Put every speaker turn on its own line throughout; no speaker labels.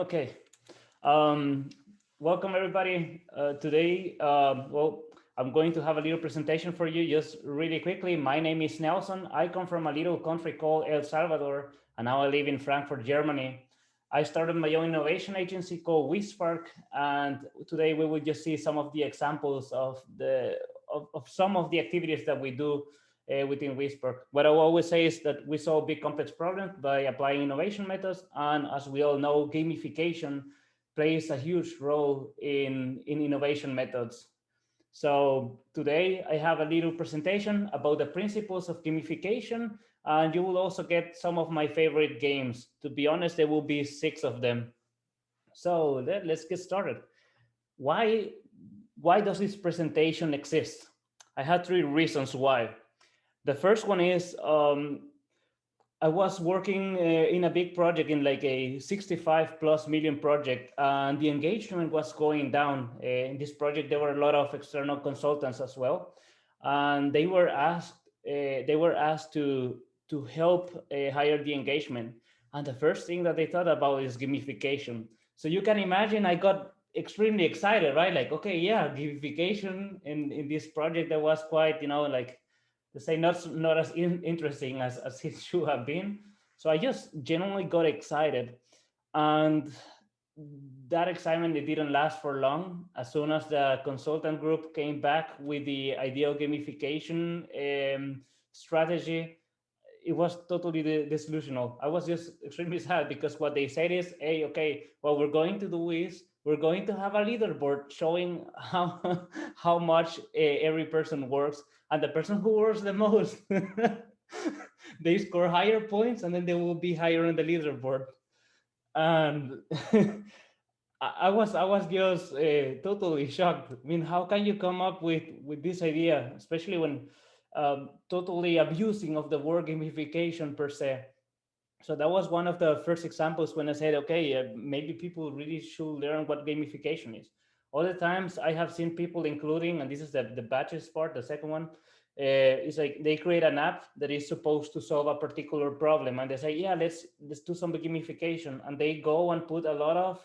Okay. Um, Welcome everybody. Today, I'm going to have a little presentation for you just really quickly. My name is Nelson. I come from a little country called El Salvador, and now I live in Frankfurt, Germany. I started my own innovation agency called WeSpark, and today we will just see some of the examples of some of the activities that we do within WeSpark. What I always say is that we solve big complex problems by applying innovation methods, and as we all know, gamification plays a huge role in innovation methods. So today I have a little presentation about the principles of gamification, and you will also get some of my favorite games. To be honest, there will be 6 of them. So let's get started. Why, why does this presentation exist? I had 3 reasons why. The first one is I was working in a big project, in like a 65 plus million project, and the engagement was going down. In this project, there were a lot of external consultants as well, and they were asked to help higher the engagement. And the first thing that they thought about is gamification. So you can imagine, I got extremely excited, right? Like, okay, yeah, gamification in this project that was quite, like, to say not as interesting as it should have been. So I just genuinely got excited, and that excitement, it didn't last for long. As soon as the consultant group came back with the ideal gamification strategy, it was totally disillusional. I was just extremely sad because what they said is, hey, okay, what we're going to do is we're going to have a leaderboard showing how how much every person works, and the person who works the most, they score higher points, and then they will be higher on the leaderboard. And I was just totally shocked. I mean, how can you come up with this idea, especially when totally abusing of the word gamification per se? So that was one of the first examples when I said, okay, maybe people really should learn what gamification is. Other times I have seen people including, and this is the badges part, the second one, it's like they create an app that is supposed to solve a particular problem, and they say, yeah, let's do some gamification, and they go and put a lot of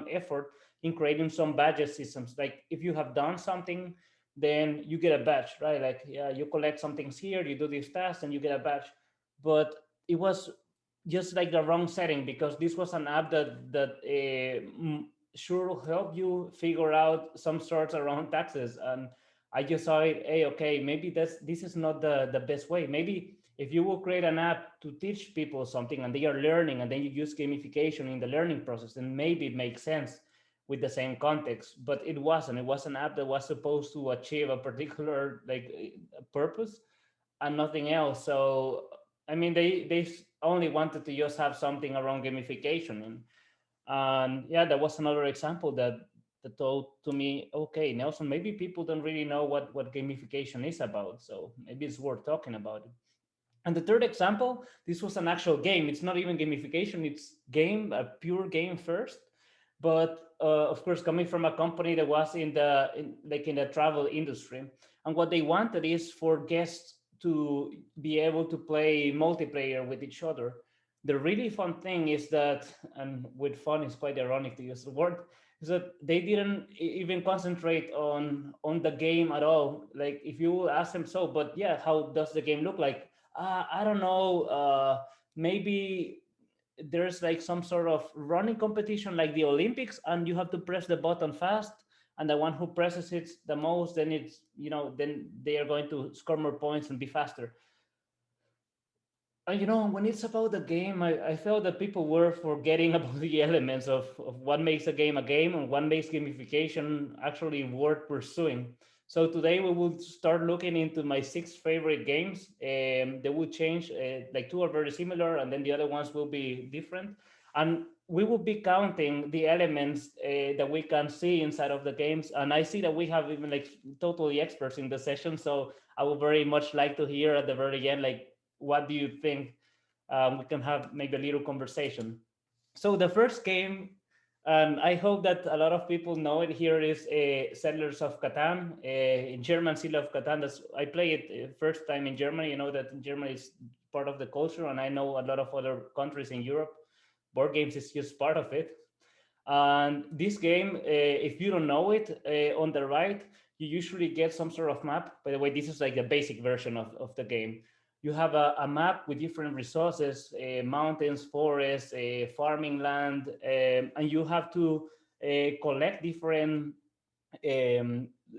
effort in creating some badges systems. Like if you have done something, then you get a badge, right? Like, yeah, you collect some things here, you do this task, and you get a badge. But it was just like the wrong setting, because this was an app that sure help you figure out some sorts around taxes. And I just saw it, hey, okay, maybe this is not the best way. Maybe if you will create an app to teach people something and they are learning, and then you use gamification in the learning process, then maybe it makes sense with the same context. But it wasn't. It was an app that was supposed to achieve a particular purpose and nothing else. So I mean, they only wanted to just have something around gamification, and yeah, that was another example that told to me, okay, Nelson, maybe people don't really know what gamification is about, so maybe it's worth talking about it. And the third example, this was an actual game. It's not even gamification; it's a pure game first. But of course, coming from a company that was in the travel industry, and what they wanted is for guests to be able to play multiplayer with each other. The really fun thing is that, and with fun is quite ironic to use the word, is that they didn't even concentrate on the game at all. Like if you ask them, so, but yeah, how does the game look like? I don't know. Maybe there's like some sort of running competition like the Olympics, and you have to press the button fast, and the one who presses it the most, then then they are going to score more points and be faster. And when it's about the game, I felt that people were forgetting about the elements of what makes a game and what makes gamification actually worth pursuing. So today we will start looking into my 6 favorite games. They will change, like 2 are very similar, and then the other ones will be different. And we will be counting the elements that we can see inside of the games. And I see that we have even like totally experts in the session. So I would very much like to hear at the very end, like, what do you think? We can have maybe a little conversation. So the first game, and I hope that a lot of people know it here, is Settlers of Catan. In German, Seal of Catan. I play it first time in Germany. You know that Germany is part of the culture, and I know a lot of other countries in Europe. Board games is just part of it. And this game, if you don't know it, on the right, you usually get some sort of map. By the way, this is like the basic version of the game. You have a map with different resources, mountains, forests, farming land, and you have to collect different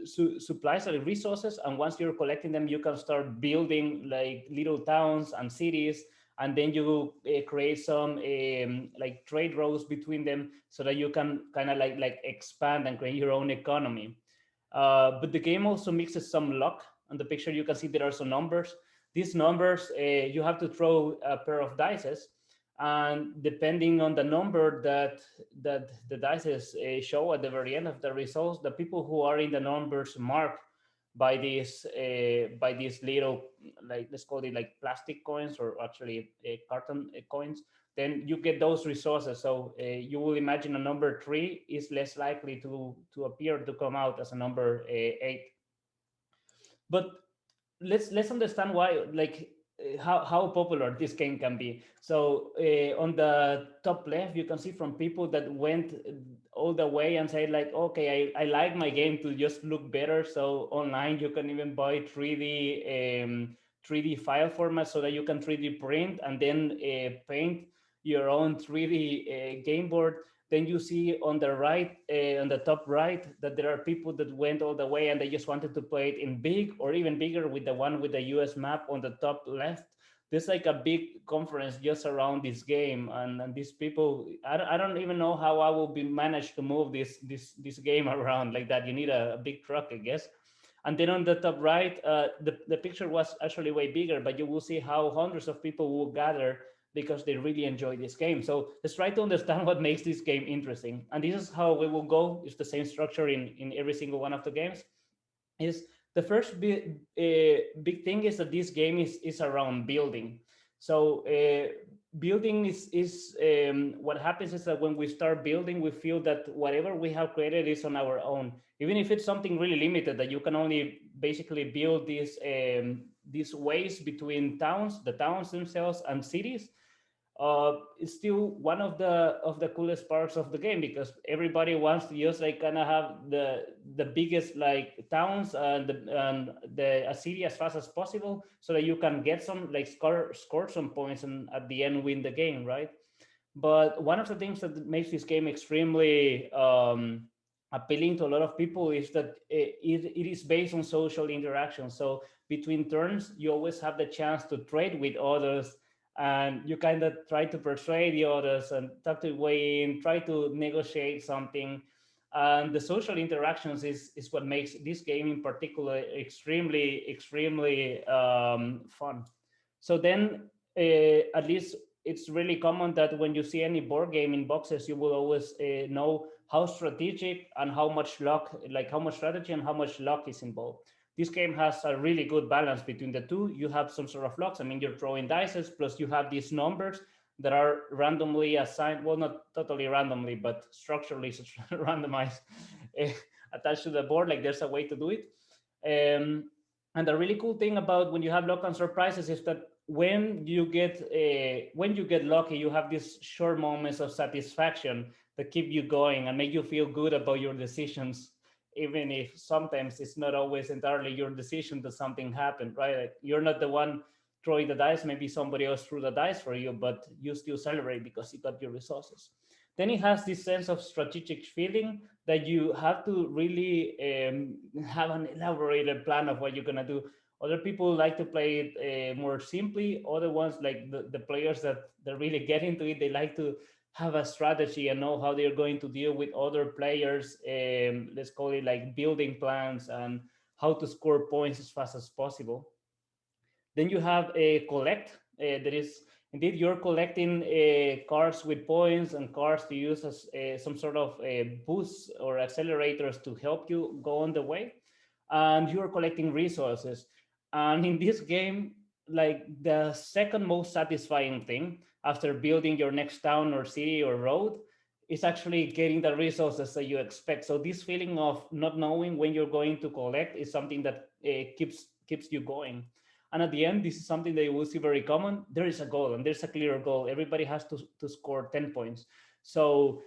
supplies and resources. And once you're collecting them, you can start building like little towns and cities, and then you create some like trade routes between them so that you can kind of like expand and create your own economy. But the game also mixes some luck. On the picture, you can see there are some numbers. These numbers, you have to throw a pair of dice, and depending on the number that the dice show at the very end of the results, the people who are in the numbers marked by these little, like, let's call it like plastic coins, or actually carton coins, then you get those resources. So you will imagine a number 3 is less likely to appear to come out as a number 8. But let's understand why, like, how popular this game can be. So on the top left, you can see from people that went all the way and say like, okay, I like my game to just look better. So online you can even buy 3D file format so that you can 3D print and then paint your own 3D game board. Then you see on the right, on the top right, that there are people that went all the way and they just wanted to play it in big or even bigger with the one with the US map on the top left. There's like a big conference just around this game, and these people, I don't even know how I will be managed to move this game around like that. You need a big truck, I guess. And then on the top right, the picture was actually way bigger, but you will see how hundreds of people will gather because they really enjoy this game. So let's try to understand what makes this game interesting. And this is how we will go. It's the same structure in every single one of the games. Is the first big thing is that this game is around building. So building is what happens is that when we start building, we feel that whatever we have created is on our own, even if it's something really limited, that you can only basically build these ways between towns, the towns themselves, and cities. It's still one of the coolest parts of the game, because everybody wants to just like kind of have the biggest like towns and a city as fast as possible, so that you can get some like score some points and at the end win the game, right? But one of the things that makes this game extremely appealing to a lot of people is that it is based on social interaction. So between turns, you always have the chance to trade with others, and you kind of try to persuade the others and talk to way in, try to negotiate something. And the social interactions is what makes this game in particular extremely fun. So then, at least it's really common that when you see any board game in boxes, you will always know how strategic and how much luck, like how much strategy and how much luck is involved. This game has a really good balance between the two. You have some sort of lucks. I mean, you're throwing dice, plus you have these numbers that are randomly assigned. Well, not totally randomly, but structurally randomized, attached to the board. Like there's a way to do it. And the really cool thing about when you have luck and surprises is that when you get lucky, you have these short moments of satisfaction that keep you going and make you feel good about your decisions, even if sometimes it's not always entirely your decision that something happened, right? Like you're not the one throwing the dice, maybe somebody else threw the dice for you, but you still celebrate because you got your resources. Then it has this sense of strategic feeling that you have to really have an elaborated plan of what you're gonna do. Other people like to play it more simply. Other ones, like the players that really get into it, they like to have a strategy and know how they're going to deal with other players. Let's call it like building plans and how to score points as fast as possible. Then you have a collect. That is indeed you're collecting cards with points and cards to use as some sort of boosts or accelerators to help you go on the way. And you're collecting resources. And in this game, like the second most satisfying thing after building your next town or city or road is actually getting the resources that you expect. So this feeling of not knowing when you're going to collect is something that keeps you going. And at the end, this is something that you will see very common. There is a goal, and there's a clear goal. Everybody has to score 10 points. So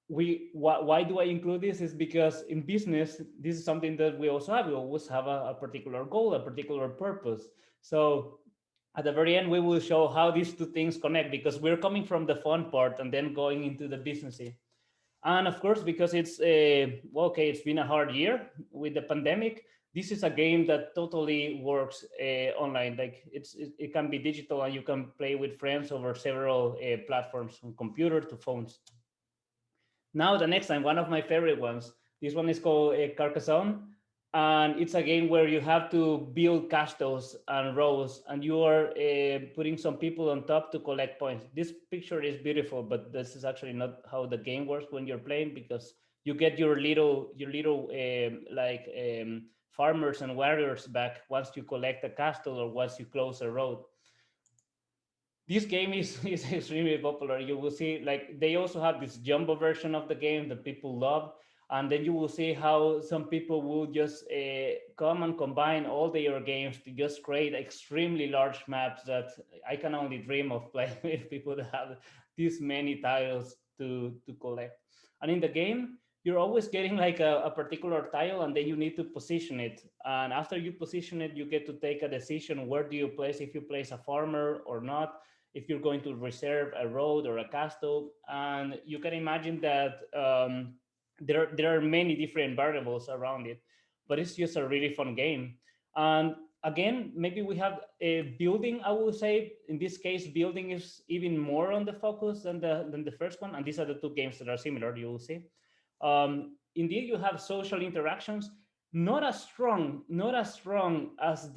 why do I include this is because in business, this is something that we also have. We always have a particular goal, a particular purpose. So at the very end, we will show how these two things connect, because we're coming from the fun part and then going into the businessy. And of course, because it's well, okay, it's been a hard year with the pandemic. This is a game that totally works online. Like it can be digital, and you can play with friends over several platforms, from computer to phones. Now the next time, one of my favorite ones. This one is called Carcassonne, and it's a game where you have to build castles and rows, and you are putting some people on top to collect points. This picture is beautiful, but this is actually not how the game works when you're playing, because you get your little farmers and warriors back once you collect a castle or once you close a road. This game is extremely popular. You will see, like, they also have this jumbo version of the game that people love, and then you will see how some people will just come and combine all their games to just create extremely large maps that I can only dream of playing with people that have this many tiles to collect. And in the game, you're always getting like a particular tile, and then you need to position it. And after you position it, you get to take a decision: where do you place, if you place a farmer or not, if you're going to reserve a road or a castle. And you can imagine that there are many different variables around it, but it's just a really fun game. And again, maybe we have a building. I will say in this case, building is even more on the focus than the first one. And these are the two games that are similar, you will see. Indeed, you have social interactions, not as strong as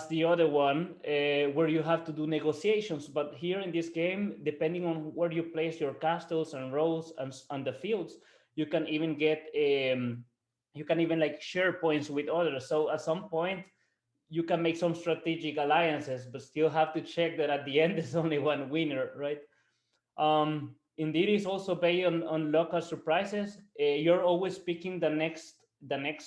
the other one, where you have to do negotiations. But here in this game, depending on where you place your castles and roads and the fields, you can even get you can even like share points with others. So at some point, you can make some strategic alliances, but still have to check that at the end there's only one winner, right? Indeed, it's also based on local surprises. You're always picking the next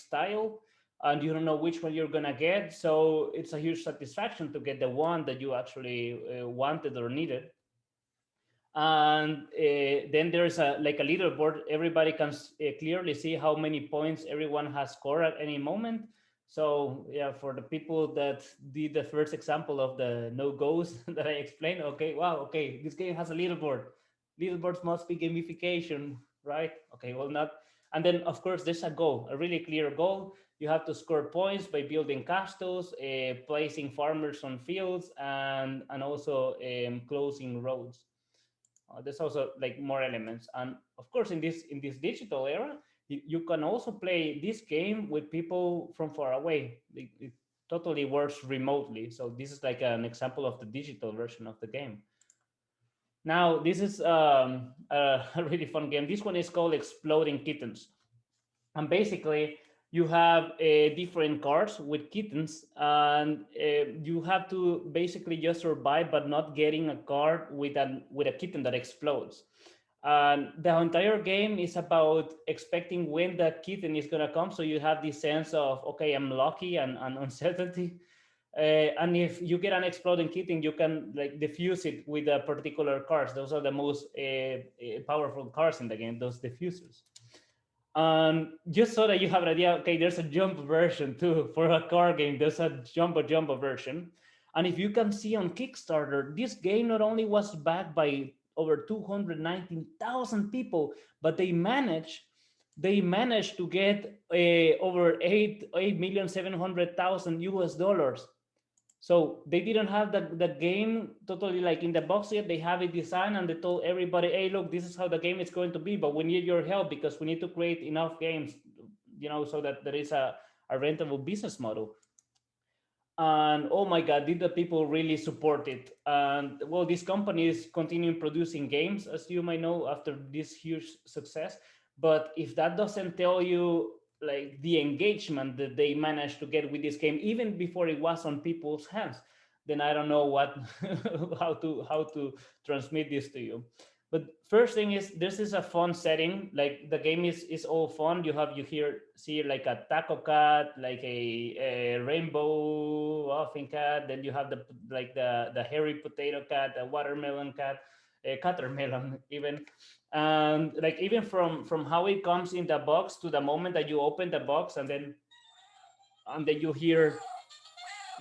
tile, and you don't know which one you're gonna get. So it's a huge satisfaction to get the one that you actually wanted or needed. And then there's a leaderboard. Everybody can clearly see how many points everyone has scored at any moment. So yeah, for the people that did the first example of the no goes that I explained, okay, wow, okay, this game has a leaderboard. Leaderboards must be gamification, right? Okay, well, not. And then of course there's a goal, a really clear goal. You have to score points by building castles, placing farmers on fields, and also closing roads. There's also like more elements. And of course, in this digital era, you can also play this game with people from far away. It totally works remotely. So this is like an example of the digital version of the game. Now this is a really fun game. This one is called Exploding Kittens. And basically you have different cards with kittens, and you have to basically just survive but not getting a card with a kitten that explodes. And the entire game is about expecting when the kitten is going to come, so you have this sense of, okay, I'm lucky and uncertainty. And if you get an exploding kitten, you can like diffuse it with a particular cards. Those are the most powerful cards in the game, those diffusers. Just so that you have an idea, okay, there's a jump version too for a card game. There's a jumbo version. And if you can see on Kickstarter, this game not only was backed by over 219,000 people, but they managed to get over 8,700,000 US dollars. So they didn't have the game totally like in the box yet. They have it designed, and they told everybody, hey, look, this is how the game is going to be, but we need your help because we need to create enough games, so that there is a rentable business model. And oh my God, did the people really support it? And well, this company is continuing producing games, as you might know, after this huge success. But if that doesn't tell you like the engagement that they managed to get with this game, even before it was on people's hands, then I don't know what how to transmit this to you. But first thing is, this is a fun setting. Like the game is all fun. You see like a taco cat, like a rainbow laughing cat. Then you have the hairy potato cat, a watermelon cat. Catermelon even. And like even from how it comes in the box to the moment that you open the box, and then you hear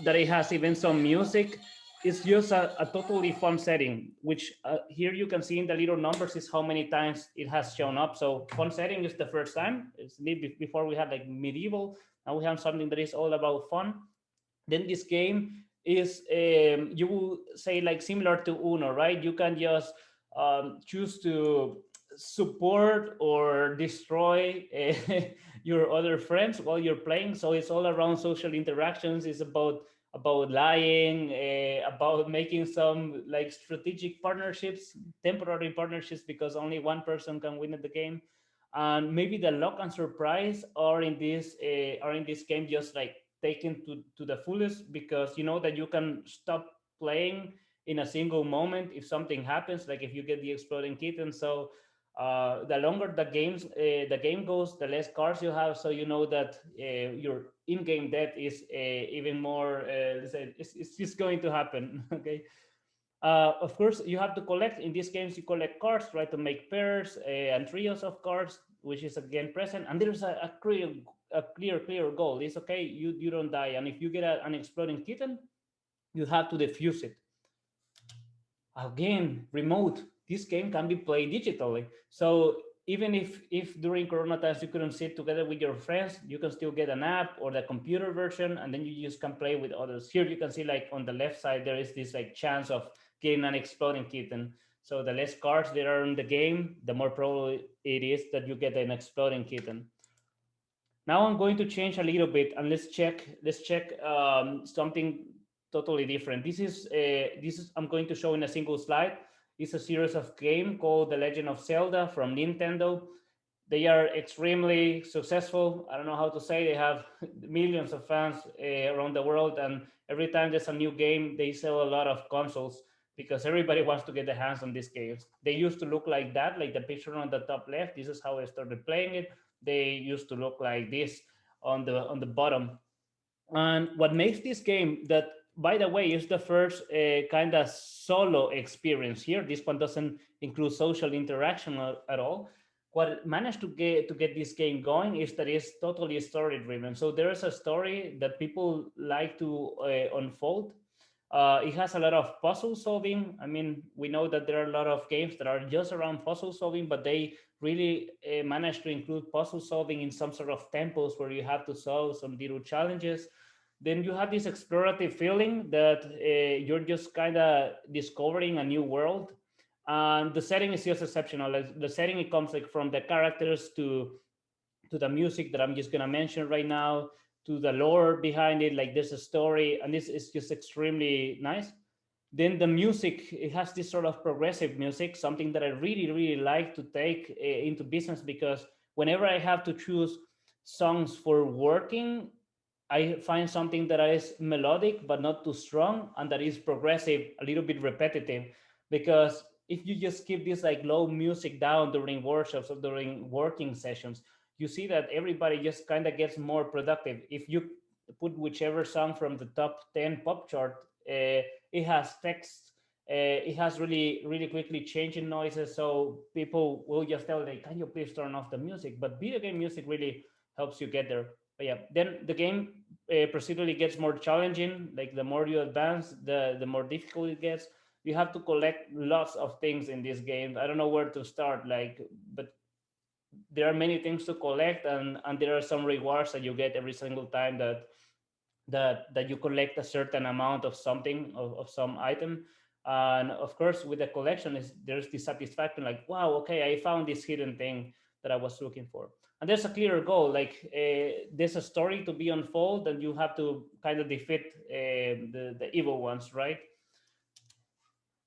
that it has even some music. It's just a totally fun setting, which here you can see in the little numbers is how many times it has shown up. So fun setting is the first time. It's before we had like medieval. Now we have something that is all about fun. Then this game is you will say like similar to Uno, right? You can just choose to support or destroy your other friends while you're playing. So it's all around social interactions. It's about lying, about making some like strategic partnerships, temporary partnerships, because only one person can win at the game. And maybe the luck and surprise are in this game just like taken to the fullest, because you know that you can stop playing in a single moment if something happens, like if you get the exploding kitten. So the longer the game goes, the less cards you have. So you know that your in-game death is even more. It's just going to happen. Okay. Of course, you have to collect. In these games, you collect cards, try to make pairs and trios of cards, which is again present. And there's a clear goal. It's okay, you don't die. And if you get an exploding kitten, you have to defuse it. Again, remote. This game can be played digitally. So even if during Corona times you couldn't sit together with your friends, you can still get an app or the computer version, and then you just can play with others. Here you can see like on the left side there is this like chance of getting an exploding kitten. So the less cards there are in the game, the more probable it is that you get an exploding kitten. Now I'm going to change a little bit, and let's check something totally different. This is I'm going to show in a single slide. It's a series of game called The Legend of Zelda from Nintendo. They are extremely successful. I don't know how to say. They have millions of fans around the world, and every time there's a new game, they sell a lot of consoles because everybody wants to get their hands on these games. They used to look like that, like the picture on the top left. This is how I started playing it. They used to look like this on the bottom. And what makes this game that, by the way, is the first kind of solo experience here. This one doesn't include social interaction at all. What managed to get this game going is that it's totally story driven. So there is a story that people like to unfold. It has a lot of puzzle solving. I mean, we know that there are a lot of games that are just around puzzle solving, but they really manage to include puzzle solving in some sort of tempos where you have to solve some little challenges. Then you have this explorative feeling that you're just kind of discovering a new world. And the setting is just exceptional. Like, the setting, it comes like from the characters to the music that I'm just gonna mention right now, to the lore behind it. Like there's a story, and this is just extremely nice. Then the music, it has this sort of progressive music, something that I really, really like to take into business, because whenever I have to choose songs for working, I find something that is melodic but not too strong, and that is progressive, a little bit repetitive. Because if you just keep this like low music down during workshops or during working sessions, you see that everybody just kind of gets more productive. If you put whichever song from the top 10 pop chart, it has text. It has really, really quickly changing noises, so people will just tell like, "Can you please turn off the music?" But video game music really helps you get there. But yeah, then the game procedurally gets more challenging. Like the more you advance, the more difficult it gets. You have to collect lots of things in this game. I don't know where to start. Like, but there are many things to collect, and there are some rewards that you get every single time that you collect a certain amount of something, of some item. And of course, with the collection, is there's this satisfaction, like, wow, okay, I found this hidden thing that I was looking for. And there's a clear goal, like there's a story to be unfold, and you have to kind of defeat the evil ones, right?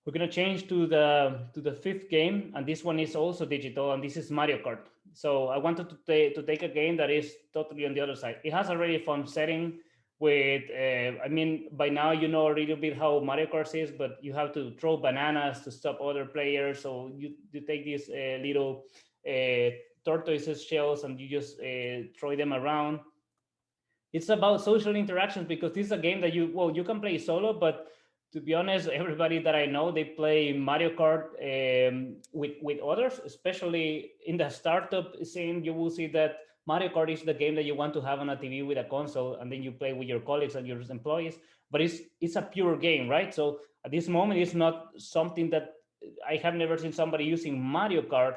We're gonna change to the fifth game, and this one is also digital, and this is Mario Kart. So I wanted to take a game that is totally on the other side. It has a really fun setting with, I mean, by now you know a little bit how Mario Kart is, but you have to throw bananas to stop other players. So you take these little tortoise shells, and you just throw them around. It's about social interactions, because this is a game that you can play solo, but to be honest, everybody that I know, they play Mario Kart with others, especially in the startup scene. You will see that Mario Kart is the game that you want to have on a TV with a console, and then you play with your colleagues and your employees. But it's a pure game, right? So at this moment, it's not something that I have never seen somebody using Mario Kart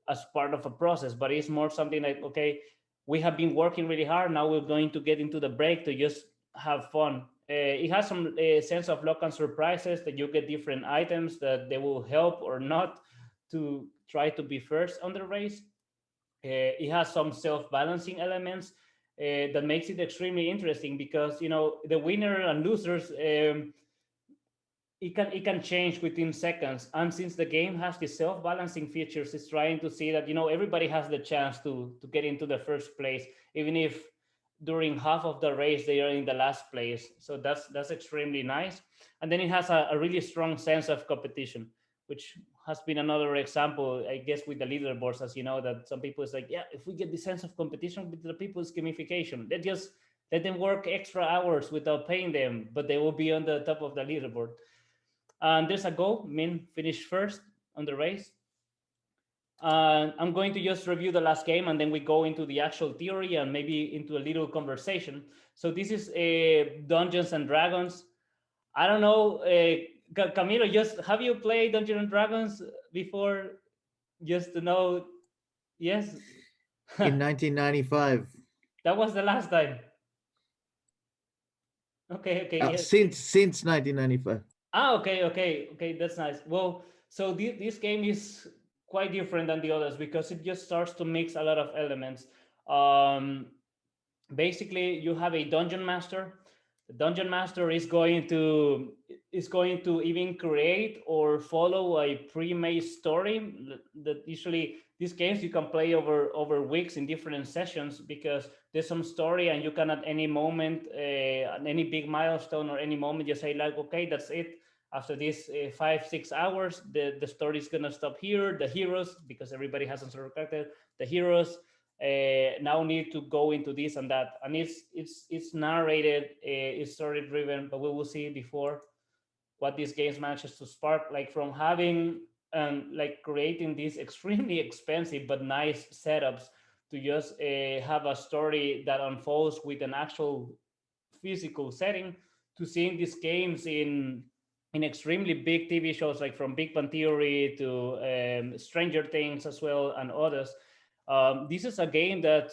as part of a process, but it's more something like, okay, we have been working really hard. Now we're going to get into the break to just have fun. It has some sense of luck and surprises that you get different items that they will help or not to try to be first on the race. It has some self-balancing elements that makes it extremely interesting because the winner and losers it can change within seconds, and since the game has the self-balancing features, it's trying to see that everybody has the chance to get into the first place, even if during half of the race they are in the last place. So that's extremely nice. And then it has a really strong sense of competition, which has been another example, I guess, with the leaderboards. As you know, that some people is like, yeah, if we get the sense of competition with the people's gamification, let them work extra hours without paying them, but they will be on the top of the leaderboard. And there's a goal, finish first on the race. I'm going to just review the last game, and then we go into the actual theory and maybe into a little conversation. So this is Dungeons and Dragons. I don't know, Camilo, just have you played Dungeons and Dragons before? Just to know, yes.
In 1995.
That was the last time. Okay, yes.
Since 1995.
Okay. That's nice. Well, so this game is quite different than the others because it just starts to mix a lot of elements. Um, Basically, you have a dungeon master. The dungeon master is going to even create or follow a pre-made story that usually these games you can play over weeks in different sessions because there's some story, and you can at any moment, at any big milestone or any moment, just say like, okay, that's it. After this 5-6 hours, the story is gonna stop here. The heroes, because everybody has some sort of character, the heroes now need to go into this and that, and it's narrated, it's story driven, but we will see before what these games manages to spark, like from having like creating these extremely expensive but nice setups to just have a story that unfolds with an actual physical setting, to seeing these games in extremely big TV shows, like from Big Bang Theory to Stranger Things as well, and others. This is a game that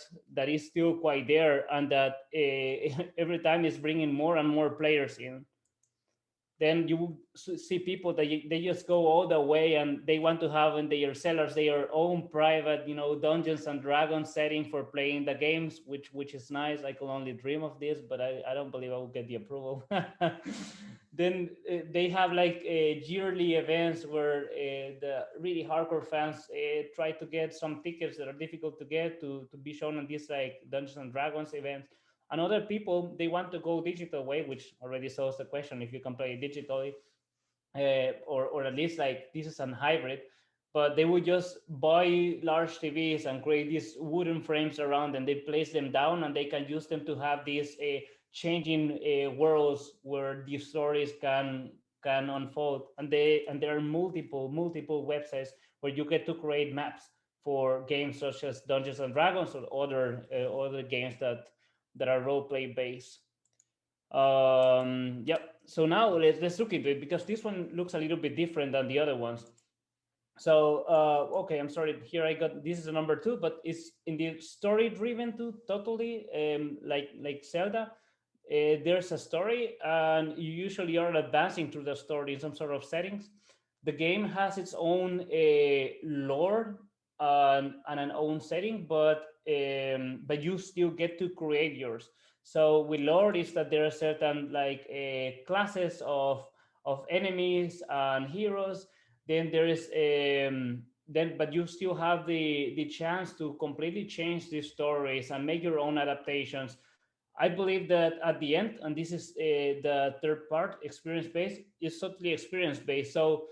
is still quite there, and that every time is bringing more and more players in. Then you see people that they just go all the way, and they want to have in their cellars their own private, Dungeons and Dragons setting for playing the games, which is nice. I could only dream of this, but I don't believe I will get the approval. Then they have like yearly events where the really hardcore fans try to get some tickets that are difficult to get to be shown on these like Dungeons and Dragons events. And other people, they want to go digital way, which already solves the question if you can play digitally, or at least like this is an hybrid. But they would just buy large TVs and create these wooden frames around, and they place them down, and they can use them to have these changing worlds where these stories can unfold. And there are multiple websites where you get to create maps for games such as Dungeons and Dragons or other games that are role play based. Yep. So now let's look into it because this one looks a little bit different than the other ones. So okay, I'm sorry. Here I got this is a number 2, but it's in the story driven too, totally like Zelda. There's a story, and you usually are advancing through the story in some sort of settings. The game has its own lore and an own setting, but you still get to create yours. So with lore is that there are certain like classes of enemies and heroes. Then there is but you still have the chance to completely change these stories and make your own adaptations. I believe that at the end, and this is the third part, experience based, is totally experience based. So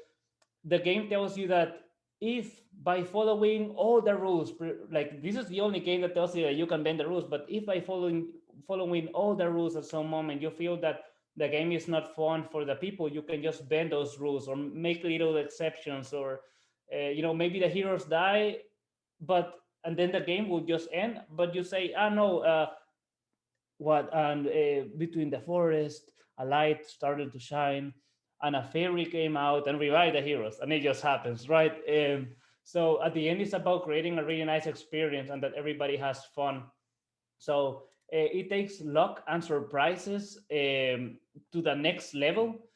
the game tells you that if by following all the rules, like this is the only game that tells you that you can bend the rules, but if by following all the rules at some moment you feel that the game is not fun for the people, you can just bend those rules or make little exceptions, or maybe the heroes die, but and then the game will just end. But you say, ah, no, what and between the forest a light started to shine and a fairy came out and revived the heroes, and it just happens, right? So at the end, it's about creating a really nice experience and that everybody has fun. So it takes luck and surprises to the next level.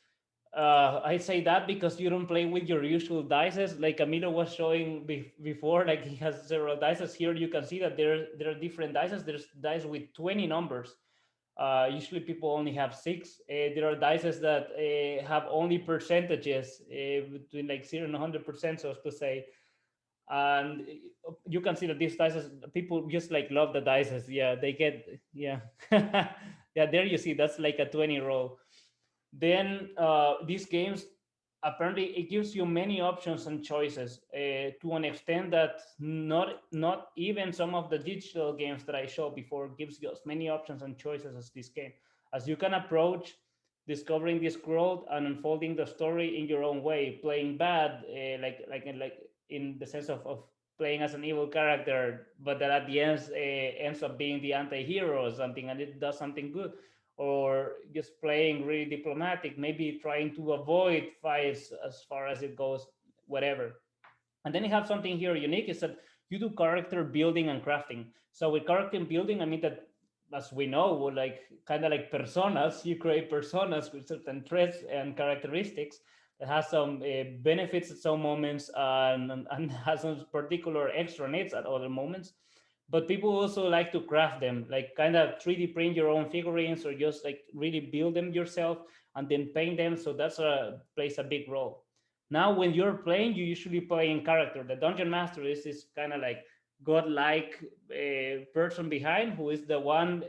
I say that because you don't play with your usual dices. Like Camilo was showing before, like he has several dices. Here you can see that there are different dices. There's dice with 20 numbers. Usually people only have six. There are dices that have only percentages between like 0 and 100%, so as to say. And you can see that these dices, people just like love the dices. Yeah, they get, yeah. Yeah, there you see, that's like a 20 roll. Then these games, apparently it gives you many options and choices to an extent that not even some of the digital games that I showed before gives you as many options and choices as this game, as you can approach discovering this world and unfolding the story in your own way, playing bad, like in the sense of playing as an evil character, but that at the end ends up being the anti-hero or something, and it does something good, or just playing really diplomatic, maybe trying to avoid fights as far as it goes, whatever. And then you have something here unique is that you do character building and crafting. So with character building, I mean that, as we know, like kind of like personas, you create personas with certain traits and characteristics that has some benefits at some moments, and has some particular extra needs at other moments. But people also like to craft them, like kind of 3D print your own figurines, or just like really build them yourself and then paint them. So that's a plays a big role. Now, when you're playing, you usually play in character. The dungeon master is this kind of like godlike person behind, who is the one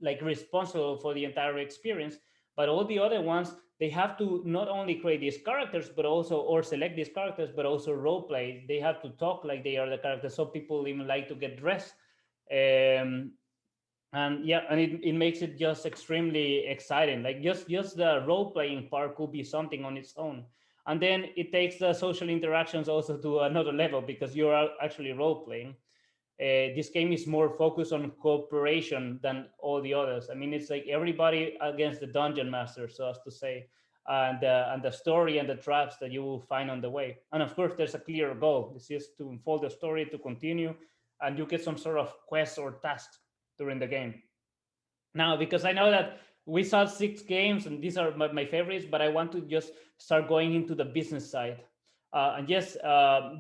like responsible for the entire experience. But all the other ones, they have to not only create these characters, but also, or select these characters, but also role play. They have to talk like they are the characters. So people even like to get dressed. Um, and yeah, and it makes it just extremely exciting. Like just the role playing part could be something on its own. And then it takes the social interactions also to another level, because you're actually role playing. This game is more focused on cooperation than all the others. I mean, it's like everybody against the dungeon master, so as to say, and the story and the traps that you will find on the way. And of course, there's a clear goal. It's just to unfold the story, to continue, and you get some sort of quests or tasks during the game. Now, because I know that we saw six games, and these are my favorites, but I want to just start going into the business side. And yes,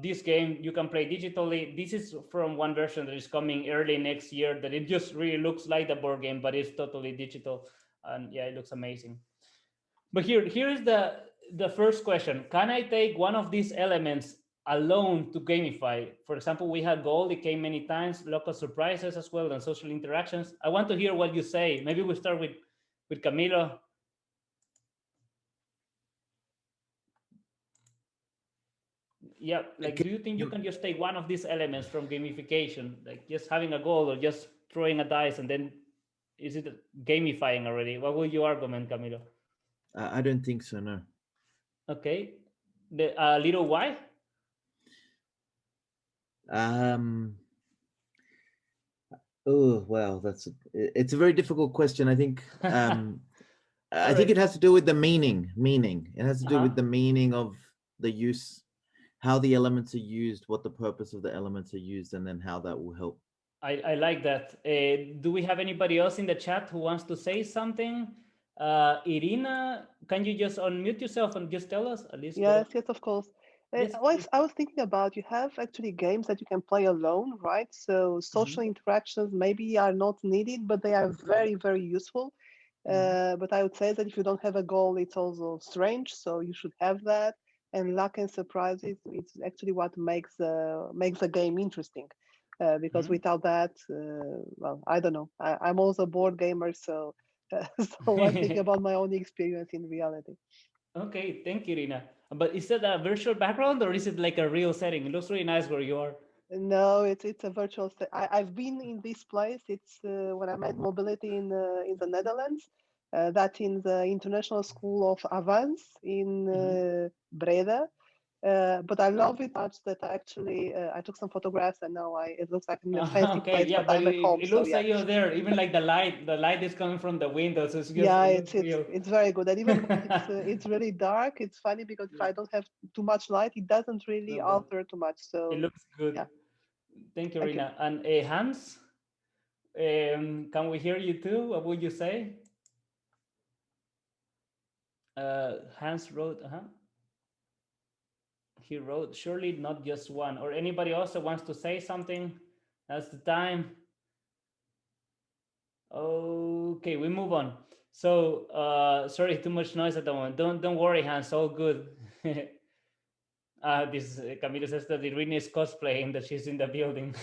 this game you can play digitally. This is from one version that is coming early next year. That it just really looks like the board game, but it's totally digital, and yeah, it looks amazing. But here is the first question: can I take one of these elements alone to gamify? For example, we had gold; it came many times, local surprises as well, and social interactions. I want to hear what you say. Maybe we start with Camilo. Yeah, like, do you think you can just take one of these elements from gamification, like just having a goal or just throwing a dice, and then is it gamifying already? What would your argument, Camilo?
I don't think so. No.
Okay, the little why?
Um. Oh well, it's a very difficult question. I think.
All
I think
right.
it has to do with the meaning. Meaning. It has to do
Uh-huh.
with the meaning of the use, how the elements are used, what the purpose of the elements are used, and then how that will help.
I like that. Do we have anybody else in the chat who wants to say something? Irina, can you just unmute yourself and just tell us? At least go.
Yes, yes, of course.
Yes,
I
please.
was I was thinking about you have actually games that you can play alone, right? So
Hmm.
social interactions maybe are not needed, but they are very, very useful.
Hmm.
But I would say that if you don't have a goal, it's also strange. So you should have that. And luck and surprises, it's actually what makes a game interesting. Because
Hmm.
without that, well, I don't know. I'm also a board gamer, so so I'm thinking about my own experience in reality.
Okay, thank you, Irina. But is that a virtual background or is it like a real setting? It looks really nice where you are.
No, it's a I've been in this place. It's when I made mobility in the Netherlands. That's in the International School of Avance in Breda. But I love it much that I took some photographs and now it looks like I'm in a fancy
Okay,
place,
yeah,
but
but
I'm at home.
it
So
looks
yeah,
like you're there. Even like the light is coming from the window, so
yeah,
it
it's
looks
it's
real.
it's very good. And even when it's really dark, it's funny because if
Yeah,
I don't have too much light, it doesn't really
no, but
alter too much.
it
So
looks good.
yeah,
Thank you,
thank you.
Rina. And Hans, can we hear you too? What would you say? Hans wrote, he wrote, surely not just one. Or anybody also wants to say something? That's the time. Okay, we move on. So, sorry, too much noise at the moment. Don't worry, Hans. All good. This Camilo says that Irene is cosplaying that she's in the building.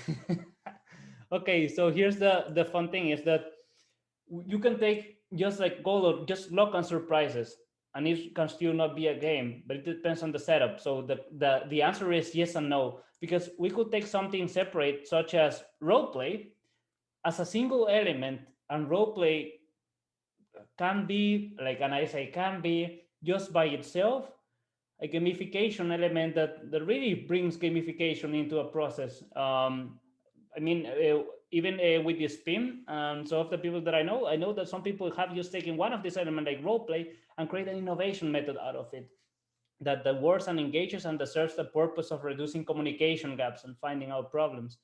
Okay, so here's the fun thing is that you can take just like goal or just luck and surprises, and it can still not be a game, but it depends on the setup. So the answer is yes and no, because we could take something separate, such as role play, as a single element, and role play can be like, and I say can be just by itself a gamification element that really brings gamification into a process. I mean, even with the spin, and some of the people that I know that some people have just taken one of these elements like role play and create an innovation method out of it that works and engages and that serves the purpose of reducing communication gaps and finding out problems.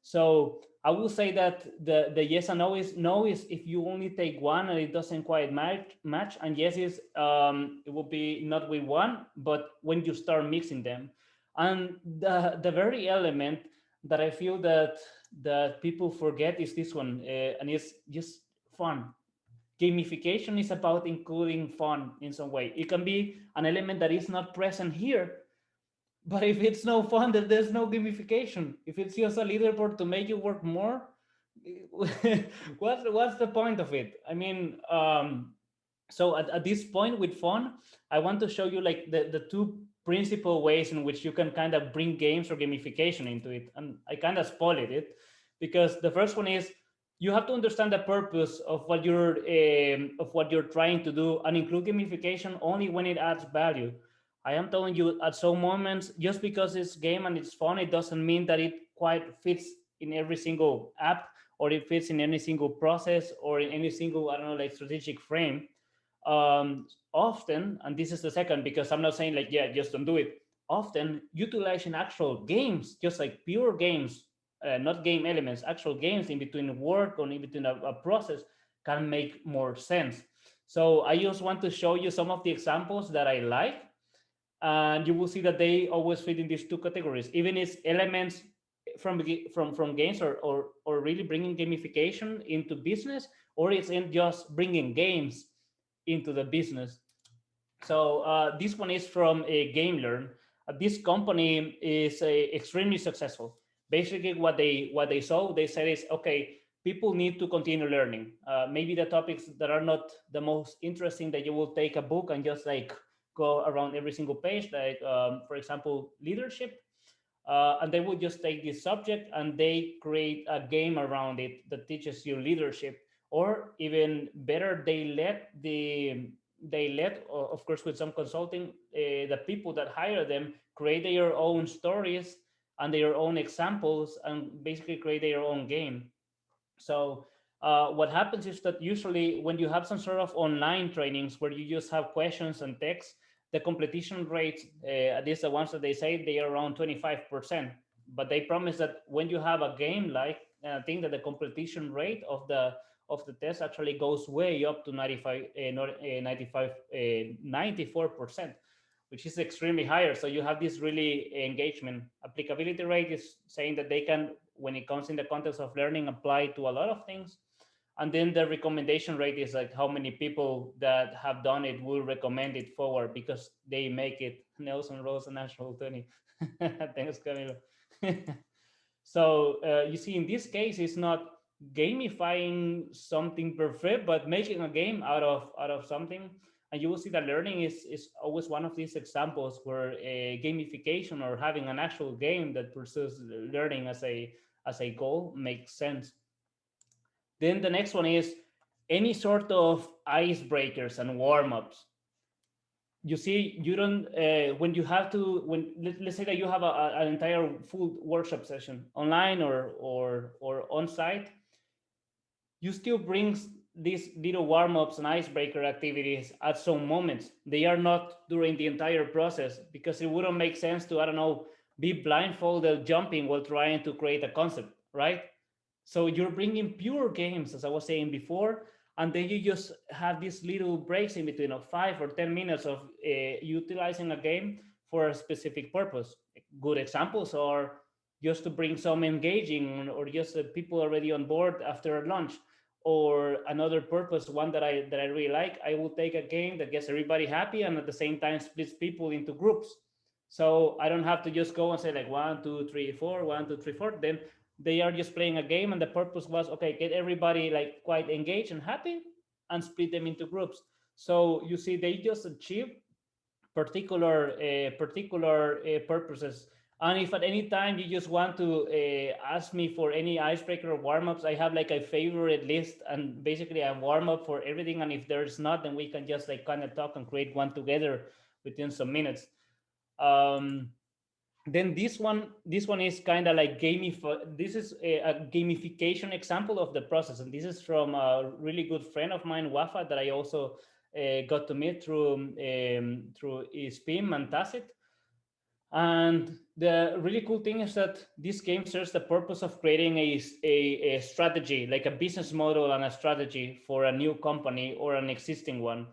So I will say that the yes and no is if you only take one and it doesn't quite match, and yes is it will be not with one, but when you start mixing them. And the very element that I feel that people forget is this one, and it's just fun. Gamification is about including fun in some way. It can be an element that is not present here, but if it's no fun, then there's no gamification. If it's just a leaderboard to make you work more, what's the point of it? I mean, so at this point with fun, I want to show you like the two principal ways in which you can kind of bring games or gamification into it. And I kind of spoiled it because the first one is you have to understand the purpose of what you're trying to do and include gamification only when it adds value. I am telling you at some moments, just because it's game and it's fun, it doesn't mean that it quite fits in every single app or it fits in any single process or in any single, I don't know, like strategic frame. Often, and this is the second, because I'm not saying like, yeah, just don't do it. Often utilizing actual games, just like pure games, not game elements, actual games in between work or in between a process can make more sense. So I just want to show you some of the examples that I like, and you will see that they always fit in these two categories, even if elements from games or really bringing gamification into business, or it's in just bringing games into the business. So this one is from a Game Learn. This company is extremely successful. Basically, what they saw, they said is okay. People need to continue learning. Maybe the topics that are not the most interesting, that you will take a book and just like go around every single page, like for example, leadership, and they will just take this subject and they create a game around it that teaches you leadership. Or even better, they let of course with some consulting, the people that hire them create their own stories and their own examples and basically create their own game. So what happens is that usually when you have some sort of online trainings where you just have questions and text, the completion rates, at least the ones that they say, they are around 25%. But they promise that when you have a game like, I think that the completion rate of the test actually goes way up to 95, 95, 94%, which is extremely higher. So you have this really engagement. Applicability rate is saying that they can, when it comes in the context of learning, apply to a lot of things. And then the recommendation rate is like how many people that have done it will recommend it forward because they make it. Nelson Rose and National 20. Thanks, Camilo. So you see, in this case, it's not gamifying something perfect, but making a game out of something. And you will see that learning is always one of these examples where a gamification or having an actual game that pursues learning as a goal makes sense. Then the next one is any sort of icebreakers and warm-ups. You see, you don't when you have to, let's say that you have an entire full workshop session online or on site, you still bring these little warm-ups and icebreaker activities at some moments. They are not during the entire process, because it wouldn't make sense to, I don't know, be blindfolded jumping while trying to create a concept, right? So you're bringing pure games, as I was saying before, and then you just have these little breaks in between of 5 or 10 minutes of utilizing a game for a specific purpose. Good examples are just to bring some engaging, or just people already on board after lunch. Or another purpose, one that I really like, I will take a game that gets everybody happy and at the same time splits people into groups. So I don't have to just go and say like 1, 2, 3, 4, 1, 2, 3, 4. Then they are just playing a game, and the purpose was, okay, get everybody like quite engaged and happy and split them into groups. So you see, they just achieve particular purposes. And if at any time you just want to ask me for any icebreaker or warm-ups, I have like a favorite list and basically a warm-up for everything. And if there's not, then we can just like kind of talk and create one together within some minutes. um, then this one is kind of like this is a gamification example of the process, and this is from a really good friend of mine, Wafa, that I also got to meet through ISPIM and Tacit. And the really cool thing is that this game serves the purpose of creating a strategy, like a business model and a strategy for a new company or an existing one.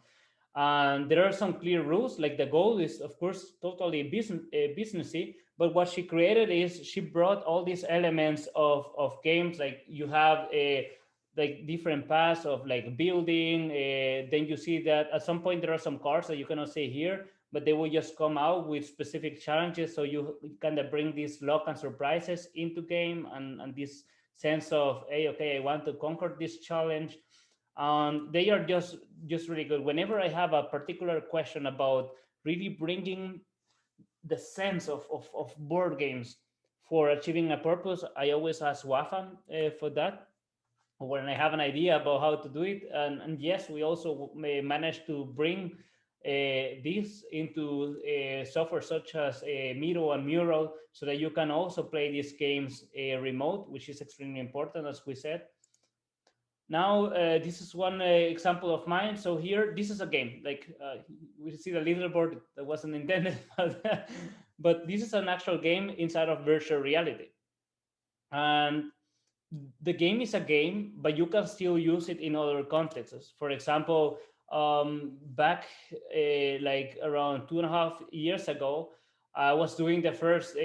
And there are some clear rules. Like the goal is, of course, totally businessy. But what she created is she brought all these elements of games. Like you have a like different paths of like building. Then you see that at some point there are some cards that you cannot see here, but they will just come out with specific challenges. So you kind of bring these luck and surprises into game, and this sense of, hey, okay, I want to conquer this challenge. They are just really good. Whenever I have a particular question about really bringing the sense of board games for achieving a purpose, I always ask Wafa for that when I have an idea about how to do it. And yes, we also may manage to bring this into software such as Miro and Mural, so that you can also play these games remote, which is extremely important, as we said. Now, this is one example of mine. So here, this is a game. Like we see the leaderboard that wasn't intended, but this is an actual game inside of virtual reality. And the game is a game, but you can still use it in other contexts. For example, back like around 2.5 years ago, I was doing the first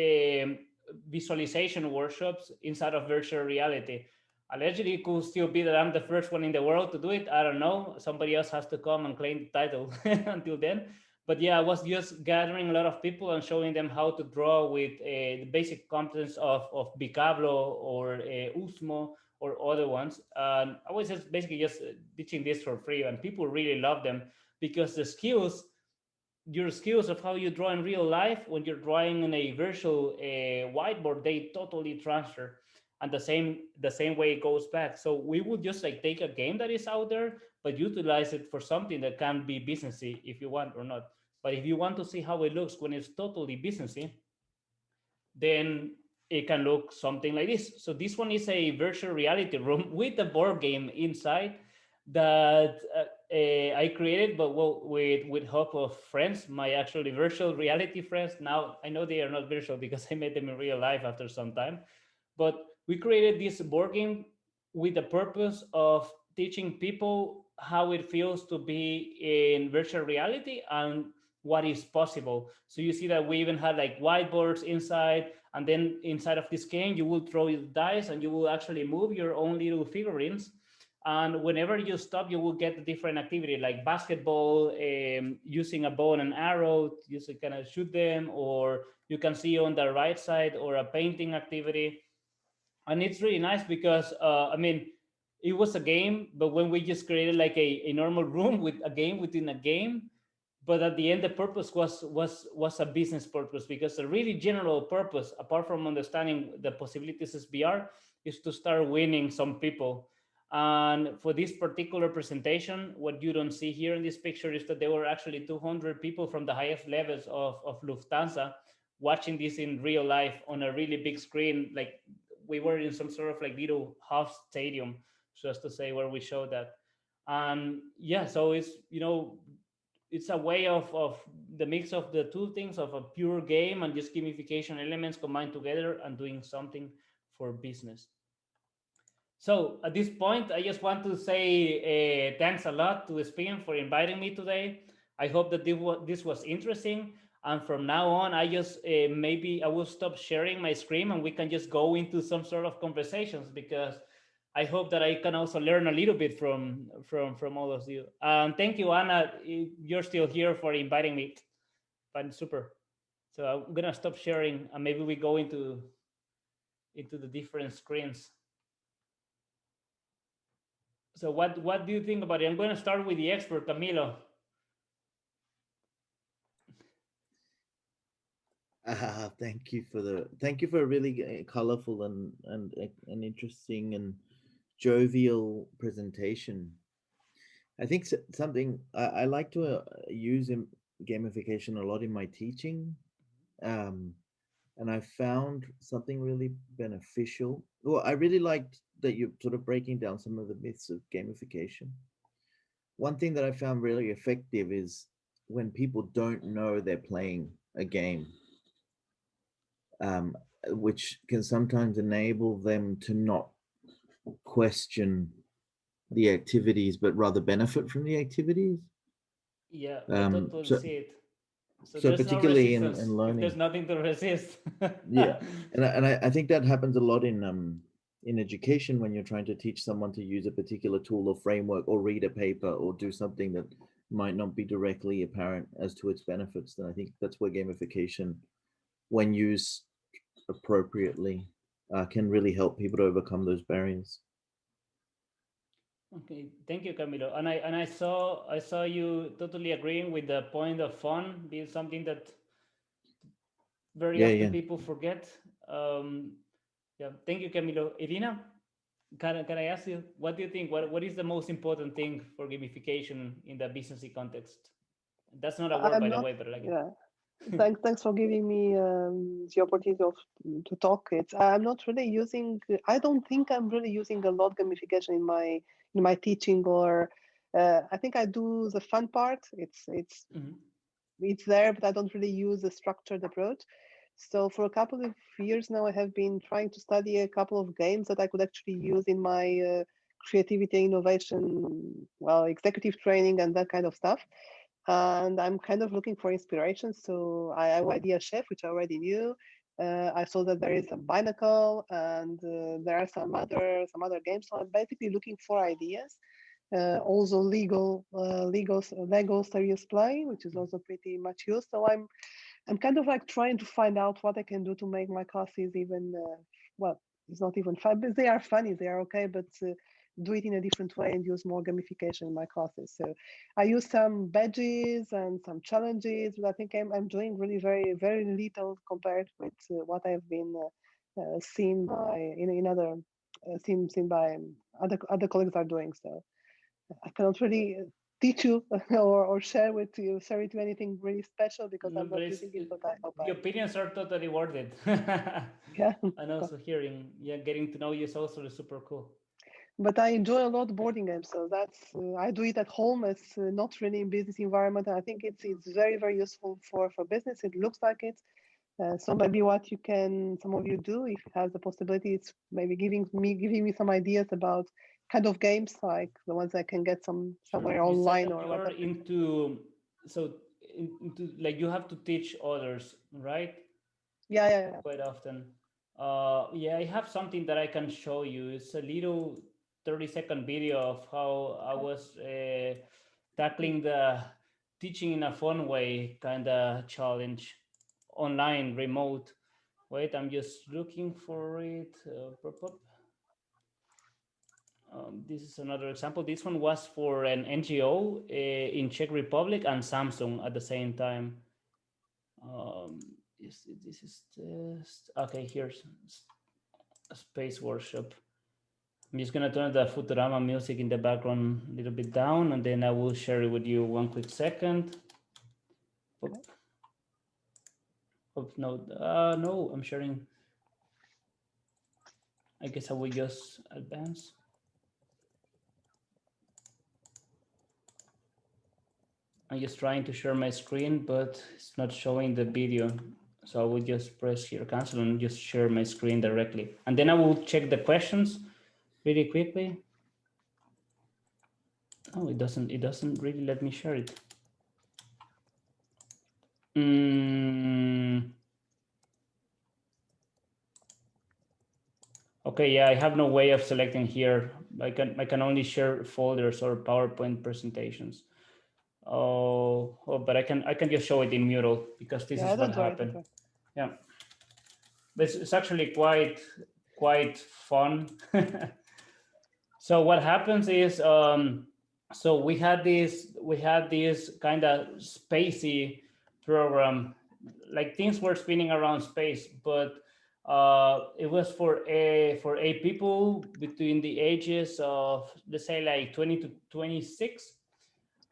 visualization workshops inside of virtual reality. Allegedly, it could still be that I'm the first one in the world to do it. I don't know. Somebody else has to come and claim the title until then. But yeah, I was just gathering a lot of people and showing them how to draw with the basic competence of Bicablo or Usmo or other ones. I was just basically just teaching this for free, and people really love them, because the skills, your skills of how you draw in real life when you're drawing in a virtual whiteboard, they totally transfer. And the same way it goes back. So we would just like take a game that is out there, but utilize it for something that can be businessy if you want or not. But if you want to see how it looks when it's totally businessy, then it can look something like this. So this one is a virtual reality room with a board game inside that I created, but well, with help of friends, my actually virtual reality friends. Now I know they are not virtual because I met them in real life after some time, but we created this board game with the purpose of teaching people how it feels to be in virtual reality and what is possible. So you see that we even had like whiteboards inside, and then inside of this game, you will throw dice and you will actually move your own little figurines. And whenever you stop, you will get a different activity like basketball, using a bow and an arrow, you kind of shoot them, or you can see on the right side, or a painting activity. And it's really nice because I mean, it was a game, but when we just created like a normal room with a game within a game, but at the end the purpose was a business purpose, because the really general purpose, apart from understanding the possibilities as VR, is to start winning some people. And for this particular presentation, what you don't see here in this picture is that there were actually 200 people from the highest levels of Lufthansa watching this in real life on a really big screen. Like we were in some sort of like little half stadium, just to say, where we showed that. And yeah, so it's, it's a way of the mix of the two things, of a pure game and just gamification elements combined together and doing something for business. So at this point, I just want to say thanks a lot to ISPIM for inviting me today. I hope that this was interesting. And from now on, I just maybe I will stop sharing my screen and we can just go into some sort of conversations, because I hope that I can also learn a little bit from all of you. And thank you, Anna. You're still here for inviting me. But super. So I'm gonna stop sharing and maybe we go into the different screens. So what do you think about it? I'm going to start with the expert, Camilo.
Thank you for a really colorful and interesting and jovial presentation. I think something I like to use in gamification a lot in my teaching, and I found something really beneficial. Well, I really liked that you're sort of breaking down some of the myths of gamification. One thing that I found really effective is when people don't know they're playing a game, um, which can sometimes enable them to not question the activities, but rather benefit from the activities.
Yeah, I totally
So,
see it. So
so
there's no
particularly
resistance
in
if there's
learning,
nothing to resist.
yeah, and I think that happens a lot in education when you're trying to teach someone to use a particular tool or framework or read a paper or do something that might not be directly apparent as to its benefits. Then I think that's where gamification, when used appropriately, can really help people to overcome those barriers.
Okay, thank you, Camilo. And I saw you totally agreeing with the point of fun being something that very
Yeah,
often
yeah.
people forget. Um, yeah, thank you, Camilo. Irina, can I ask you, what do you think? What is the most important thing for gamification in the businessy context? That's not a word,
I'm
by the
not,
way, but like,
yeah. Thanks for giving me the opportunity to talk. I'm not really using. I don't think I'm really using a lot gamification in my teaching, or I think I do the fun part.
mhm.
It's there, but I don't really use a structured approach. So for a couple of years now, I have been trying to study a couple of games that I could actually use in my creativity, innovation, well, executive training, and that kind of stuff. And I'm kind of looking for inspiration. So I have Idea Chef, which I already knew. I saw that there is a Binacle, and there are some other games. So I'm basically looking for ideas. Also Lego Serious Play, which is also pretty much used. So I'm kind of like trying to find out what I can do to make my classes even well, it's not even fun, but they are funny, they are okay, but do it in a different way and use more gamification in my classes. So I use some badges and some challenges, but I think I'm doing really very very little compared with what I've been seen by in other seen by other colleagues are doing. So I cannot really teach you or share with you anything really special because
No,
I'm
but
not using it. But I hope
the opinions are totally worth it.
yeah.
And also hearing, yeah, getting to know you is also super cool.
But I enjoy a lot boarding games, so that's I do it at home. It's not really in business environment. And I think it's very very useful for business. It looks like it. So maybe what you can some of you do if you have the possibility, it's maybe giving me some ideas about kind of games like the ones I can get
Sure.
somewhere
You said
online
that
or
you're
whatever.
into, so into like you have to teach others, right?
Yeah.
Quite often. Yeah, I have something that I can show you. It's a little 30-second video of how I
Okay.
was tackling the teaching in a fun way kind of challenge online, remote. Wait, I'm just looking for it. This is another example. This one was for an NGO in Czech Republic and Samsung at the same time. This is just okay. Here's a space workshop. I'm just gonna turn the Futurama music in the background a little bit down, and then I will share it with you one quick second.
Okay.
Oops, no, no, I'm sharing. I guess I will just advance. I'm just trying to share my screen, but it's not showing the video. So I will just press here, cancel, and just share my screen directly. And then I will check the questions really quickly. Oh, it doesn't really let me share it. Okay, yeah, I have no way of selecting here. I can only share folders or PowerPoint presentations. Oh, but I can just show it in Mural because this is what happened. Yeah, but it's actually quite fun. So what happens is, so we had this kind of spacey program, like things were spinning around space, but it was for a people between the ages of, let's say, like 20 to 26.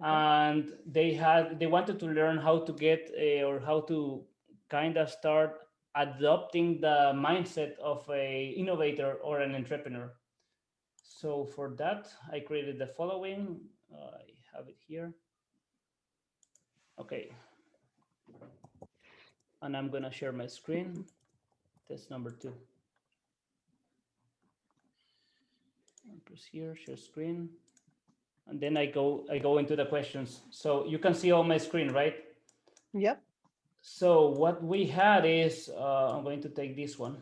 And they wanted to learn how to get or how to kind of start adopting the mindset of a innovator or an entrepreneur. So for that, I created the following. I have it here. Okay. And I'm gonna share my screen. Test number 2. I'll press here, share screen. And then I go into the questions. So you can see all my screen, right?
Yep.
So what we had is, I'm going to take this one.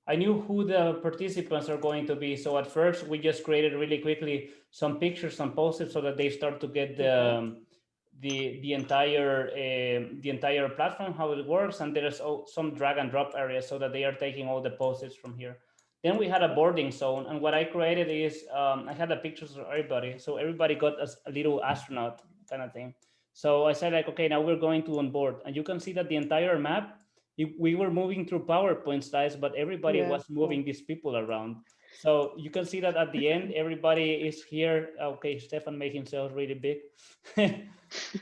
I knew who the participants are going to be. So at first we just created really quickly some pictures, some post-its so that they start to get the entire platform, how it works. And there's some drag and drop areas so that they are taking all the post-its from here. Then we had a boarding zone. And what I created is, I had the pictures of everybody. So everybody got a little astronaut kind of thing. So I said, like, okay, now we're going to on board. And you can see that the entire map, we were moving through PowerPoint slides, but everybody was moving these people around. So you can see that at the end, everybody is here. Okay, Stefan made himself really big.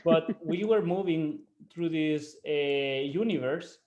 But we were moving through this universe,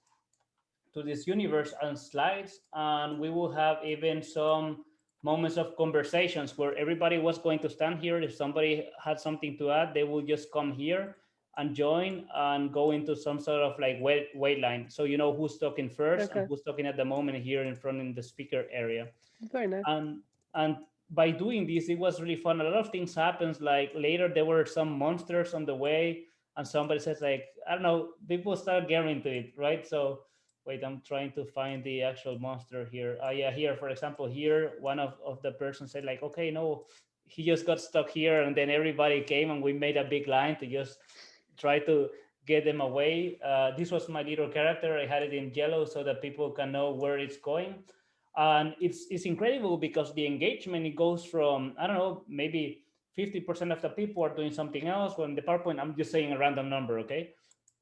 and slides, and we will have even some moments of conversations where everybody was going to stand here. If somebody had something to add, they will just come here and join and go into some sort of like wait line. So you know who's talking first and who's talking at the moment here in front in the speaker area.
Very nice.
And by doing this, it was really fun. A lot of things happens. Like later, there were some monsters on the way, and somebody says, like, I don't know, people start getting into it, right? So wait, I'm trying to find the actual monster here. Yeah, here, for example, here, one of the person said, like, okay, no, he just got stuck here, and then everybody came, and we made a big line to just try to get them away. This was my little character. I had it in yellow so that people can know where it's going. And it's incredible because the engagement, it goes from, I don't know, maybe 50% of the people are doing something else. When the PowerPoint, I'm just saying a random number, okay?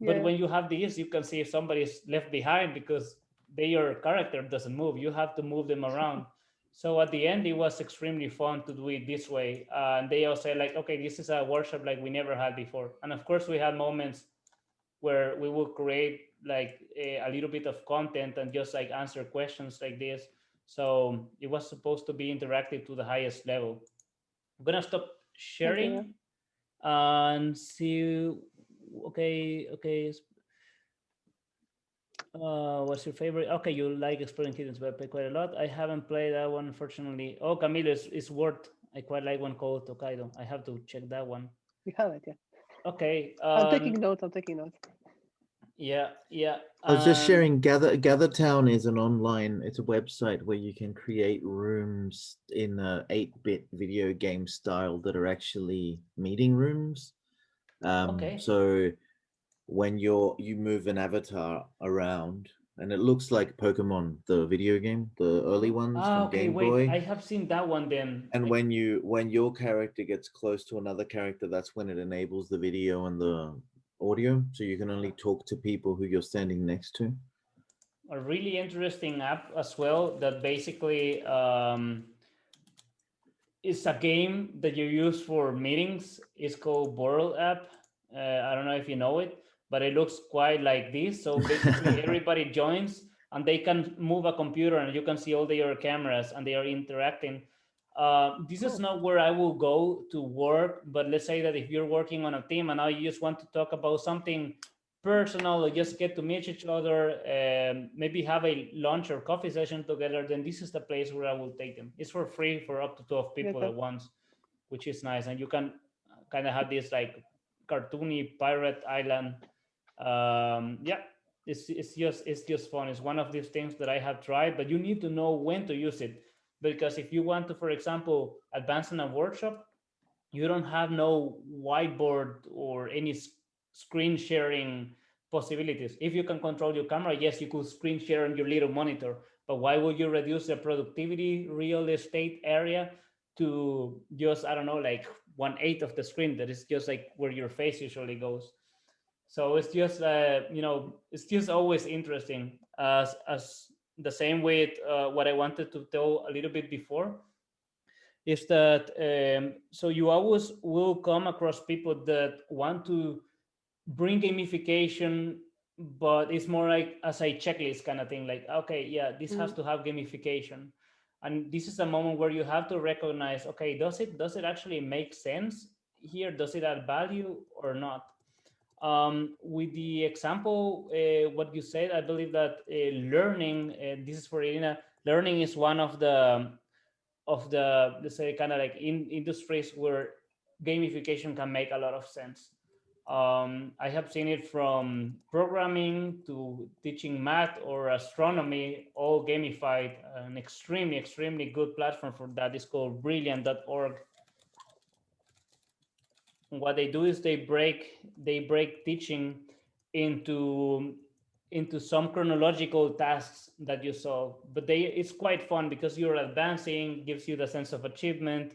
But when you have these, you can see if somebody's left behind because their character doesn't move. You have to move them around. So at the end, it was extremely fun to do it this way. And they all say, like, okay, this is a workshop like we never had before. And of course, we had moments where we will create like a little bit of content and just like answer questions like this. So it was supposed to be interactive to the highest level. I'm gonna stop sharing and see. Okay. What's your favorite? Okay, you like Exploring Kittens, but I play quite a lot. I haven't played that one, unfortunately. Oh, Camilo, is worth. I quite like one called Tokaido. I have to check that one.
You have it, yeah.
Okay.
I'm taking notes.
Yeah.
I was just sharing. GatherTown is an online. It's a website where you can create rooms in a 8-bit video game style that are actually meeting rooms.
Okay.
So when you move an avatar around, and it looks like Pokemon, the video game, the early ones from Game Boy.
I have seen that one then.
And when your character gets close to another character, that's when it enables the video and the audio, so you can only talk to people who you're standing next to.
A really interesting app as well that basically it's a game that you use for meetings. It's called Borl app. I don't know if you know it, but it looks quite like this. So basically, everybody joins and they can move a computer and you can see all their cameras and they are interacting. This is
Cool.
not where I will go to work, but let's say that if you're working on a team and now you just want to talk about something personal or just get to meet each other, maybe have a lunch or coffee session together, then this is the place where I will take them. It's for free for up to 12 people
Okay.
at once, which is nice. And you can kind of have this like cartoony pirate island. Yeah, it's just fun. It's one of these things that I have tried, but you need to know when to use it. Because if you want to, for example, advance in a workshop, you don't have no whiteboard or any screen sharing possibilities. If you can control your camera, yes, you could screen share on your little monitor, but why would you reduce the productivity real estate area to just, I don't know, like 1/8 of the screen that is just like where your face usually goes? So it's just, it's just always interesting. As the same with what I wanted to tell a little bit before is that so you always will come across people that want to bring gamification, but it's more like as a checklist kind of thing, like, okay, yeah, this has
Mm.
to have gamification. And this is a moment where you have to recognize, okay, does it actually make sense here? Does it add value or not? With the example, what you said, I believe that learning, this is for Irina, learning is one of the, let's say, kind of like in industries where gamification can make a lot of sense. I have seen it from programming to teaching math or astronomy, all gamified. An extremely, extremely good platform for that is called brilliant.org. What they do is they break teaching into some chronological tasks that you solve, but it's quite fun because you're advancing, gives you the sense of achievement,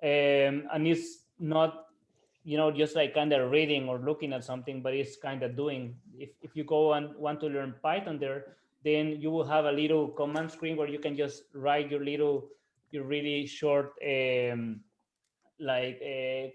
and it's not, just like kind of reading or looking at something, but it's kind of doing. If you go and want to learn Python there, then you will have a little command screen where you can just write your really short like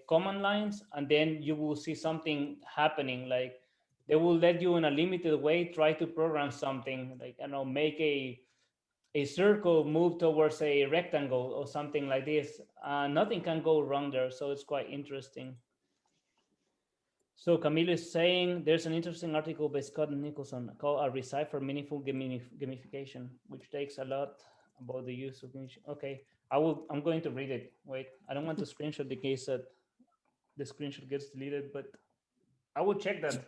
command lines, and then you will see something happening. Like they will let you in a limited way try to program something, like, I don't know, make a circle move towards a rectangle or something like this. Nothing can go wrong there, so it's quite interesting. So Camilo is saying there's an interesting article by Scott Nicholson called "A Recipe for Meaningful Gamification," which takes a lot about the use of gamification. Okay, I'm going to read it. Wait, I don't want to screenshot the case that the screenshot gets deleted, but I will check that.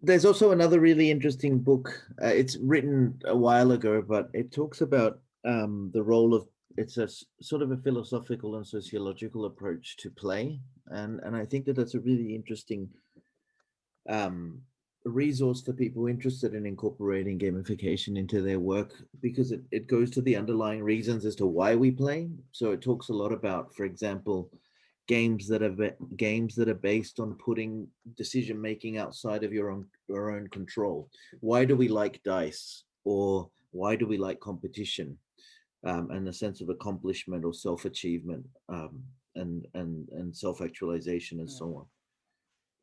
There's also another really interesting book. It's written a while ago, but it talks about the role of, it's a sort of a philosophical and sociological approach to play, and I think that that's a really interesting resource for people interested in incorporating gamification into their work, because it goes to the underlying reasons as to why we play. So it talks a lot about, for example, games that are based on putting decision making outside of your own control. Why do we like dice, or why do we like competition, and the sense of accomplishment or self achievement, and self actualization, and
Yeah,
so on.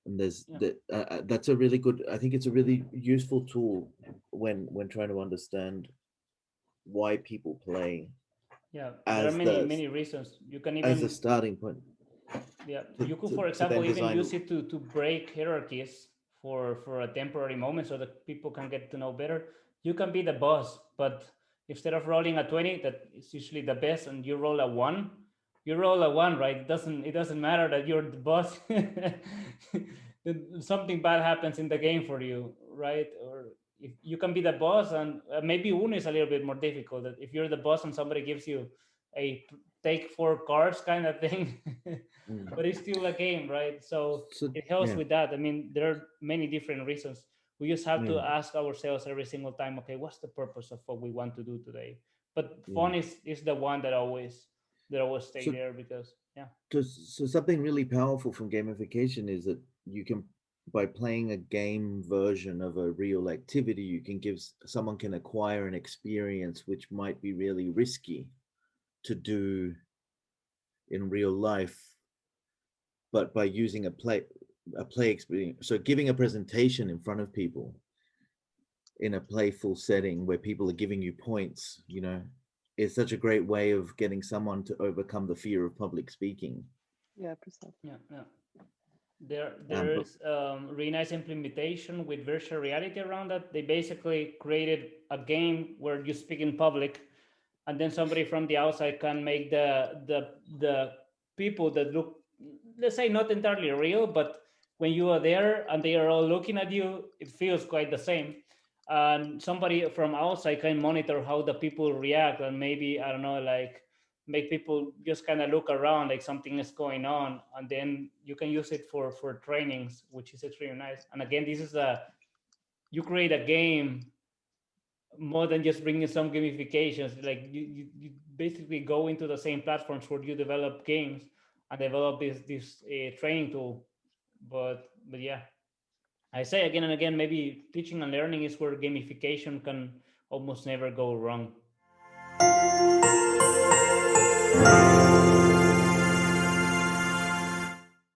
And there's
yeah,
that's a really good, I think it's a really useful tool when trying to understand why people play,
yeah. There are
as
many,
the
many reasons. You can
as a
even,
starting point
yeah,
to,
you could,
to,
for
to then
example, even
design.
use it to break hierarchies for a temporary moment so that people can get to know better. You can be the boss, but instead of rolling a 20, that is usually the best, and you roll a one, you roll a one, right? It doesn't matter that you're the boss. Then something bad happens in the game for you, right? Or if you can be the boss, and maybe one is a little bit more difficult. That if you're the boss and somebody gives you a take four cards kind of thing,
Mm.
but it's still a game, right? So
So
it helps
yeah,
with that. I mean, there are many different reasons. We just have
yeah,
to ask ourselves every single time, okay, what's the purpose of what we want to do today? But
yeah.
fun is the one that always stay
So
there because, yeah.
so something really powerful from gamification is that you can, by playing a game version of a real activity, you can someone can acquire an experience which might be really risky to do in real life, but by using a play experience. So giving a presentation in front of people in a playful setting where people are giving you points, you know, is such a great way of getting someone to overcome the fear of public speaking.
Yeah, precisely.
Yeah. There's really nice implementation with virtual reality around that. They basically created a game where you speak in public, and then somebody from the outside can make the people that look, let's say, not entirely real, but when you are there and they are all looking at you, it feels quite the same. And somebody from outside can monitor how the people react, and maybe, I don't know, like make people just kind of look around like something is going on, and then you can use it for trainings, which is extremely nice. And again, this is you create a game more than just bringing some gamifications. Like you basically go into the same platforms where you develop games and develop this training tool. But yeah, I say again and again, maybe teaching and learning is where gamification can almost never go wrong.